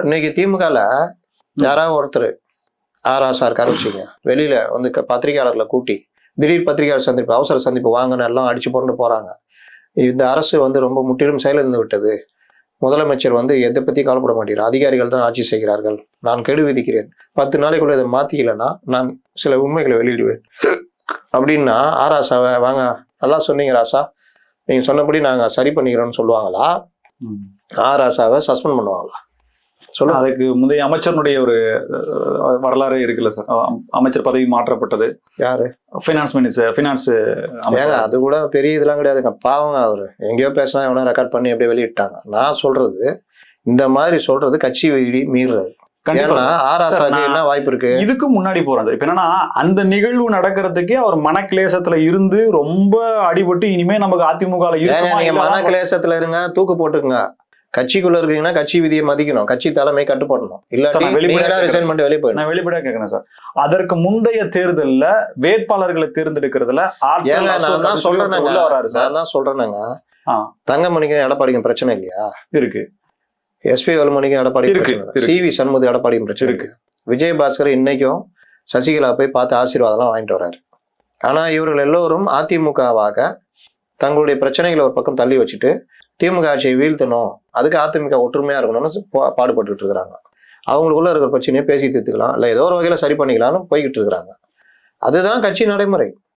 இன்னைக்கு திமுகல யாராவது ஒருத்தர் ஆராசா இருக்காரு வச்சுங்க, வெளியில வந்து பத்திரிகையாளர்களை கூட்டி திடீர் பத்திரிகையாளர் சந்திப்பு, அவசர சந்திப்பு வாங்கன்னு எல்லாம் அடிச்சு போட்டு போறாங்க. இந்த அரசு வந்து ரொம்ப முற்றிலும் செயலிழந்து விட்டது. முதலமைச்சர் வந்து எதை பத்தி கவலைப்பட மாட்டேங்கிறார், அதிகாரிகள் தான் ஆட்சி செய்கிறார்கள், நான் கெடு விதிக்கிறேன், 10 நாளைக்குள்ள இதை மாத்திக்கலன்னா நான் சில உண்மைகளை வெளியிடுவேன் அப்படின்னா ஆராசாவை வாங்க நல்லா சொன்னீங்க ராசா, நீங்க சொன்னபடி நாங்க சரி பண்ணிக்கிறோம்னு சொல்லுவாங்களா? ஆராசாவை சஸ்பெண்ட் பண்ணுவாங்களா? சொல்லுங்க. அதுக்கு முந்தைய அமைச்சருடைய ஒரு வரலாறு இருக்குல்ல சார், அமைச்சர் பதவி மாற்றப்பட்டது. யாரு? Finance minister, finance. அது கூட பெரிய இதெல்லாம் கிடையாதுங்க, பாவங்க. அவரு எங்கேயோ பேசினா எவனா ரெக்கார்ட் பண்ணி அப்படியே வெளியிட்டாங்க. நான் சொல்றது இந்த மாதிரி சொல்றது கட்சி மீறுறது. என்ன வாய்ப்பு இருக்கு? இதுக்கு முன்னாடி போறாங்க. இப்ப என்னன்னா, அந்த நிகழ்வு நடக்கிறதுக்கே அவர் மனக்கிலேசத்துல இருந்து ரொம்ப அடிபட்டு இனிமே நமக்கு அதிமுக நீங்க மனக்கிலேசத்துல இருங்க, தூக்கு போட்டுக்குங்க. கட்சிக்குள்ள இருக்கீங்கன்னா கட்சி விதியை மதிக்கணும், கட்சி தலைமை கட்டுப்படணும். வெளிப்படையா கேட்கிறேன் சார், அதற்கு முந்தைய தேர்தல்ல வேட்பாளர்களை தேர்ந்தெடுக்கிறதுல நான் சொல்றேனாங்க, தங்கமணிக்கும் எடப்பாடிக்கும் பிரச்சனை இல்லையா? இருக்கு. எஸ்பி வேலுமணிக்கும் எடப்பாடி இருக்கு, CV சண்முகம் எடப்பாடிக்கும் பிரச்சனை இருக்கு. விஜயபாஸ்கர் இன்னைக்கும் சசிகலா போய் பார்த்து ஆசீர்வாதம் வாங்கிட்டு வர்றாரு. ஆனா இவர்கள் எல்லோரும் அதிமுகவாக தங்களுடைய பிரச்சனைகளை ஒரு பக்கம் தள்ளி வச்சுட்டு திமுக ஆட்சியை வீழ்த்தணும், அதுக்கு அதிமுக ஒற்றுமையா இருக்கணும்னு பாடுபட்டு இருக்கிறாங்க. அவங்களுக்குள்ள இருக்கிற பிரச்சனையை பேசி தீர்த்துக்கலாம், இல்ல ஏதோ ஒரு வகையில சரி பண்ணிக்கலாம்னு போய்கிட்டு இருக்கிறாங்க. அதுதான் கட்சி நடைமுறை.